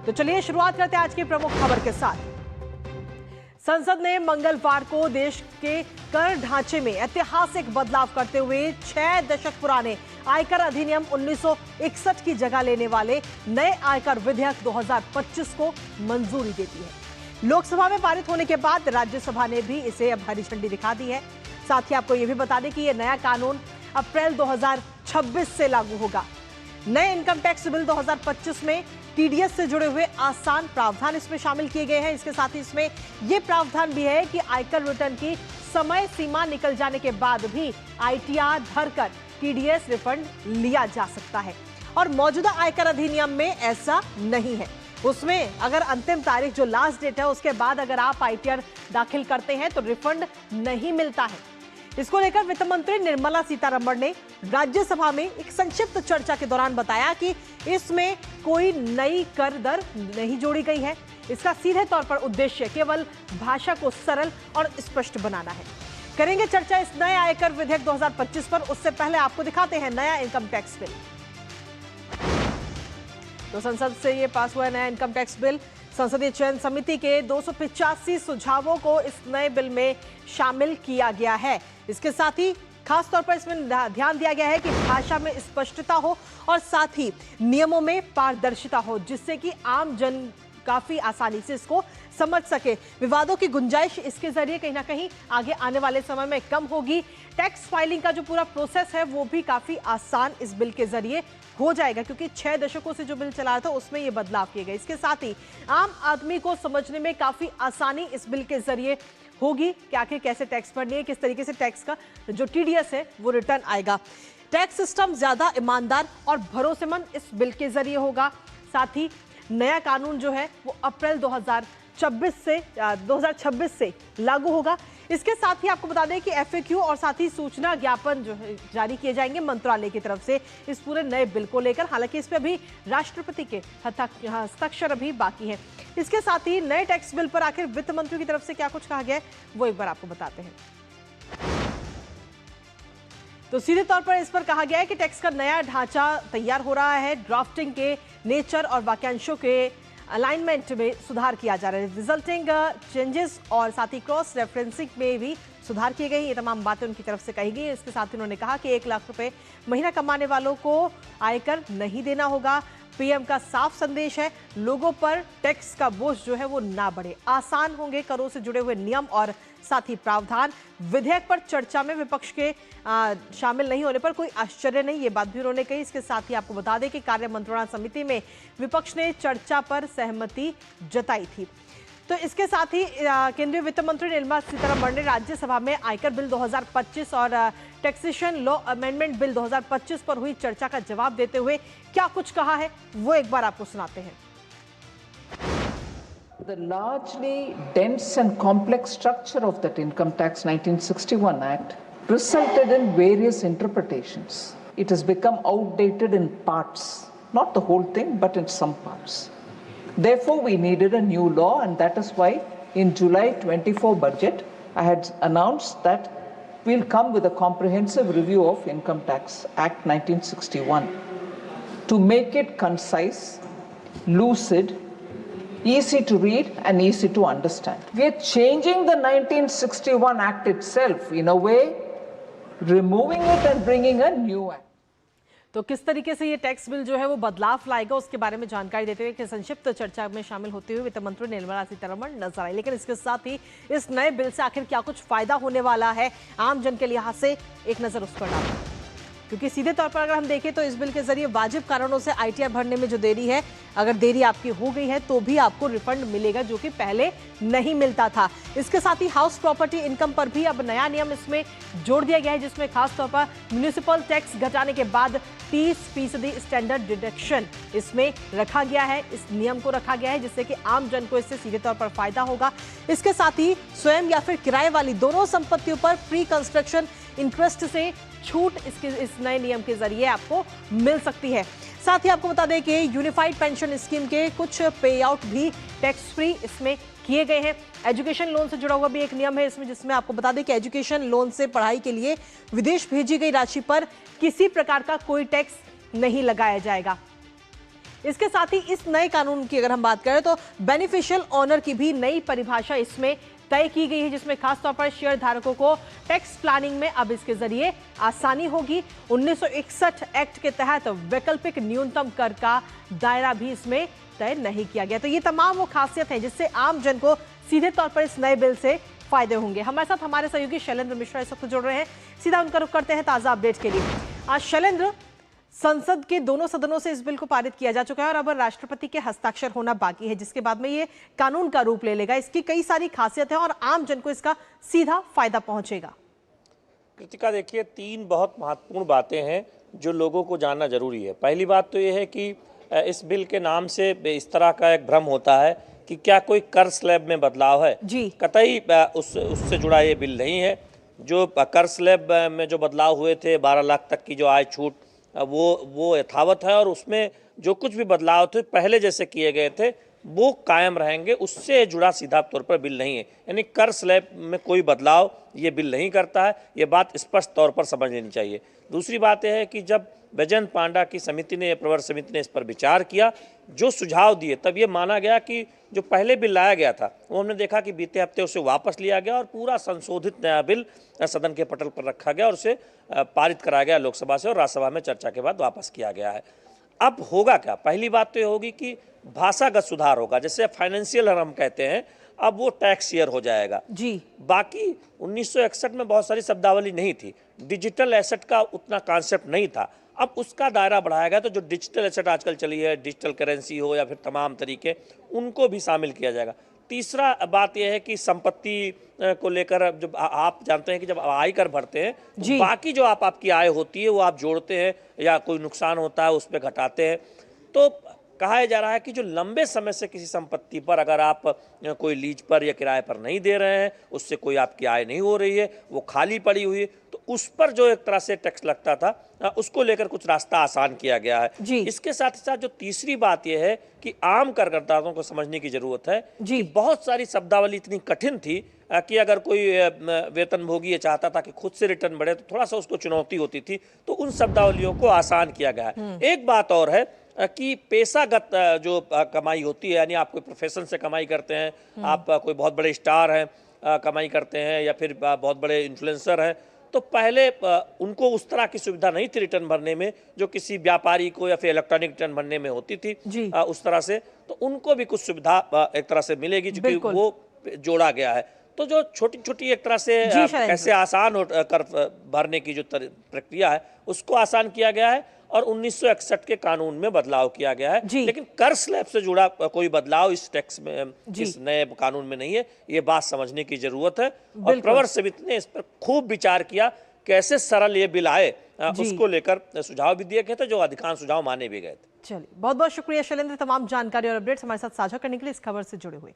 तो चलिए शुरुआत करते हैं आज की प्रमुख खबर के साथ। संसद ने मंगलवार को देश के कर ढांचे में ऐतिहासिक बदलाव करते हुए 6 दशक पुराने आयकर अधिनियम 1961 की जगह लेने वाले नए आयकर विधेयक 2025 को मंजूरी दे दी है। लोकसभा में पारित होने के बाद राज्यसभा ने भी इसे अब हरी झंडी दिखा दी है। साथ ही आपको यह भी बता दें कि यह नया कानून अप्रैल 2026 से लागू होगा। नए इनकम टैक्स बिल 2025 में टीडीएस से जुड़े हुए आसान प्रावधान इसमें शामिल किए गए हैं। इसके साथ ही इसमें यह प्रावधान भी है कि आयकर रिटर्न की समय सीमा निकल जाने के बाद भी आईटीआर भरकर टीडीएस रिफंड लिया जा सकता है। और मौजूदा आयकर अधिनियम में ऐसा नहीं है। उसमें अगर अंतिम तारीख जो लास्ट डेट है उसके बाद अगर आप आईटीआर दाखिल करते हैं तो रिफंड नहीं मिलता है। इसको लेकर वित्त मंत्री निर्मला सीतारमण ने राज्यसभा में एक संक्षिप्त चर्चा के दौरान बताया कि इसमें कोई नई कर दर नहीं जोड़ी गई है। इसका सीधे तौर पर उद्देश्य केवल भाषा को सरल और स्पष्ट बनाना है। करेंगे चर्चा इस नए आयकर विधेयक 2025 पर। उससे पहले आपको दिखाते हैं नया इनकम टैक्स बिल। तो संसद से ये पास हुआ है नया इनकम टैक्स बिल। संसदीय चयन समिति के 285 सुझावों को इस नए बिल में शामिल किया गया है। इसके साथ ही खास तौर पर इसमें ध्यान दिया गया है कि भाषा में स्पष्टता हो और साथ ही नियमों में पारदर्शिता हो, जिससे कि आम जन काफी आसानी से इसको समझ सके। विवादों की गुंजाइश इसके जरिए कहीं ना कहीं आगे आने वाले समय में कम होगी। टैक्स फाइलिंग का जो पूरा प्रोसेस है वो भी काफी आसान इस बिल के जरिए हो जाएगा, क्योंकि 6 दशकों से जो बिल चला रहा था उसमें ये बदलाव किए गए। इसके साथ ही आम आदमी को समझने में काफी आसानी इस बिल के जरिए होगी कि आखिर कैसे टैक्स भरनी है, किस तरीके से टैक्स का जो टीडीएस है वो रिटर्न आएगा। टैक्स सिस्टम ज्यादा ईमानदार और भरोसेमंद इस बिल के जरिए होगा। साथ ही नया कानून जो है वो अप्रैल 2026 से लागू होगा। इसके साथ ही आपको बता दें कि एफएक्यू और साथ ही सूचना ज्ञापन जो है जारी किए जाएंगे मंत्रालय की तरफ से इस पूरे नए बिल को लेकर। हालांकि इस पे अभी राष्ट्रपति के हस्ताक्षर अभी बाकी है। इसके साथ ही नए टैक्स बिल पर आखिर वित्त मंत्री की तरफ से क्या कुछ कहा गया है वो एक बार आपको बताते हैं। तो सीधे तौर पर इस पर कहा गया है कि टैक्स का नया ढांचा तैयार हो रहा है। ड्राफ्टिंग के नेचर और वाक्यांशों के अलाइनमेंट में सुधार किया जा रहा है। रिजल्टिंग चेंजेस और साथ ही क्रॉस रेफरेंसिंग में भी सुधार किए गए। ये तमाम बातें उनकी तरफ से कही गई। इसके साथ ही उन्होंने कहा कि 1 लाख रुपए महीना कमाने वालों को आयकर नहीं देना होगा। पीएम का साफ संदेश है, लोगों पर टैक्स का बोझ जो है वो ना बढ़े। आसान होंगे करों से जुड़े हुए नियम और साथ ही प्रावधान। विधेयक पर चर्चा में विपक्ष के शामिल नहीं होने पर कोई आश्चर्य नहीं, ये बात भी उन्होंने कही। इसके साथ ही आपको बता दें कि कार्य मंत्रणा समिति में विपक्ष ने चर्चा पर सहमति जताई थी। तो इसके साथ ही केंद्रीय वित्त मंत्री निर्मला सीतारमण ने राज्यसभा में आयकर बिल 2025 और टैक्सेशन लॉ अमेंडमेंट बिल 2025 पर हुई चर्चा का जवाब देते हुए क्या कुछ कहा है वो एक बार आपको सुनाते हैं। The largely dense and complex structure of that Income Tax 1961 Act resulted in various interpretations. It has become outdated in parts, not the whole thing, but in some parts. Therefore, we needed a new law, and that is why in July 24 budget, I had announced that we'll come with a comprehensive review of Income Tax Act 1961 to make it concise, lucid, easy to read and easy to understand. We are changing the 1961 Act itself in a way, removing it and bringing a new act. तो किस तरीके से ये tax bill जो है वो बदलाव लाएगा उसके बारे में जानकारी देते हुए कि संक्षिप्त चर्चा में शामिल होते हुए वित्त मंत्री निर्मला सीतारमण नजर आई। लेकिन इसके साथ ही इस नए बिल से आखिर क्या कुछ फायदा होने वाला है आम जन के लिहाज से, एक नजर उस पर डालते हैं। क्योंकि सीधे तौर पर अगर हम देखें तो इस बिल के जरिए वाजिब कारणों से आईटीआर भरने में जो देरी है, अगर देरी आपकी हो गई है तो भी आपको रिफंड मिलेगा, जो कि पहले नहीं मिलता था। इसके साथ ही हाउस प्रॉपर्टी इनकम पर भी अब नया नियम इसमें जोड़ दिया गया है, जिसमें खास तौर पर म्युनिसिपल टैक्स घटाने के बाद 30% स्टैंडर्ड डिडक्शन इसमें रखा गया है। इस नियम को रखा गया है जिससे कि आम जन को इससे सीधे तौर पर फायदा होगा। इसके साथ ही स्वयं या फिर किराए वाली दोनों संपत्तियों पर प्री कंस्ट्रक्शन इंटरेस्ट से छूट इस नए नियम के जरिए आपको मिल सकती है। साथ ही आपको बता दें कि यूनिफाइड पेंशन स्कीम के कुछ पे आउट भी टैक्स फ्री इसमें किए गए हैं। एजुकेशन लोन से जुड़ा हुआ भी एक नियम है इसमें, जिसमें आपको बता दें कि एजुकेशन लोन से पढ़ाई के लिए विदेश भेजी गई राशि पर किसी प्रकार का कोई टैक्स नहीं लगाया जाएगा। इसके साथ ही इस नए कानून की अगर हम बात करें तो बेनिफिशियल ओनर की भी नई परिभाषा इसमें तय की गई है, जिसमें खासतौर पर शेयर धारकों को टैक्स प्लानिंग में अब इसके जरिए आसानी होगी। 1961 एक्ट के तहत वैकल्पिक न्यूनतम कर का दायरा भी इसमें तय नहीं किया गया। तो ये तमाम वो खासियत है जिससे आम जन को सीधे तौर पर इस नए बिल से फायदे होंगे। हमारे साथ हमारे सहयोगी शैलेंद्र मिश्रा इस वक्त जुड़ रहे हैं, सीधा उनका रुख करते हैं ताजा अपडेट के लिए। आज शैलेंद्र, संसद के दोनों सदनों से इस बिल को पारित किया जा चुका है और अब राष्ट्रपति के हस्ताक्षर होना बाकी है, जिसके बाद में ये कानून का रूप ले लेगा। इसकी कई सारी खासियत है और आम जन को इसका सीधा फायदा पहुंचेगा। कृतिका, देखिए, 3 बहुत महत्वपूर्ण बातें हैं जो लोगों को जानना जरूरी है। पहली बात तो ये है कि इस बिल के नाम से इस तरह का एक भ्रम होता है कि क्या कोई कर स्लैब में बदलाव है। जी, कतई उससे जुड़ा ये बिल नहीं है। जो कर स्लैब में जो बदलाव हुए थे, 12 लाख तक की जो आय छूट, वो यथावत है और उसमें जो कुछ भी बदलाव थे पहले जैसे किए गए थे वो कायम रहेंगे। उससे जुड़ा सीधा तौर पर बिल नहीं है, यानी कर स्लैब में कोई बदलाव ये बिल नहीं करता है। ये बात स्पष्ट तौर पर समझ लेनी चाहिए। दूसरी बात यह है कि जब बैजयंत पांडा की समिति ने, प्रवर समिति ने इस पर विचार किया, जो सुझाव दिए, तब ये माना गया कि जो पहले बिल लाया गया था वो हमने देखा कि बीते हफ्ते उसे वापस लिया गया और पूरा संशोधित नया बिल सदन के पटल पर रखा गया और उसे पारित कराया गया लोकसभा से और राज्यसभा में चर्चा के बाद वापस किया गया है। अब होगा क्या? पहली बात तो ये होगी कि भाषागत सुधार होगा, जैसे फाइनेंशियल हम कहते हैं, अब वो टैक्स ईयर हो जाएगा। जी, बाकी 1961 में बहुत सारी शब्दावली नहीं थी, डिजिटल एसेट का उतना कॉन्सेप्ट नहीं था, अब उसका दायरा बढ़ाया गया। तो जो डिजिटल एसेट आजकल चली है, डिजिटल करेंसी हो या फिर तमाम तरीके, उनको भी शामिल किया जाएगा। तीसरा बात यह है कि संपत्ति को लेकर जब आप जानते हैं कि जब आयकर भरते हैं तो बाकी जो आपकी आय होती है वो आप जोड़ते हैं या कोई नुकसान होता है उस पर घटाते हैं। तो कहा जा रहा है कि जो लंबे समय से किसी संपत्ति पर अगर आप कोई लीज पर या किराए पर नहीं दे रहे हैं, उससे कोई आपकी आय नहीं हो रही है, वो खाली पड़ी हुई है, तो उस पर जो एक तरह से टैक्स लगता था उसको लेकर कुछ रास्ता आसान किया गया है। इसके साथ ही साथ जो तीसरी बात यह है कि आम करदाताओं को समझने की जरूरत है कि बहुत सारी शब्दावली इतनी कठिन थी कि अगर कोई वेतनभोगी ये चाहता था कि खुद से रिटर्न बढ़े तो थोड़ा सा उसको चुनौती होती थी, तो उन शब्दावलियों को आसान किया गया है। एक बात और है कि पेशागत जो कमाई होती है, यानी आप कोई प्रोफेशन से कमाई करते हैं, आप कोई बहुत बड़े स्टार हैं कमाई करते हैं या फिर बहुत बड़े इन्फ्लुएंसर हैं, तो पहले उनको उस तरह की सुविधा नहीं थी रिटर्न भरने में जो किसी व्यापारी को या फिर इलेक्ट्रॉनिक रिटर्न भरने में होती थी उस तरह से। तो उनको भी कुछ सुविधा एक तरह से मिलेगी क्योंकि वो जोड़ा गया है। तो जो छोटी छोटी एक तरह से कैसे आसान हो कर भरने की जो प्रक्रिया है उसको आसान किया गया है और 1961 के कानून में बदलाव किया गया है। लेकिन कर स्लैब से जुड़ा कोई बदलाव इस टैक्स में, इस नए कानून में नहीं है। ये बात समझने की जरूरत है और प्रवर समिति ने इस पर खूब विचार किया, कैसे सरल ये बिल आए उसको लेकर सुझाव भी दिए गए थे, जो अधिकांश सुझाव माने भी गए थे। चलिए, बहुत बहुत शुक्रिया शैलेंद्र, तमाम जानकारी और अपडेट्स हमारे साथ साझा करने के लिए, इस खबर से जुड़े हुए।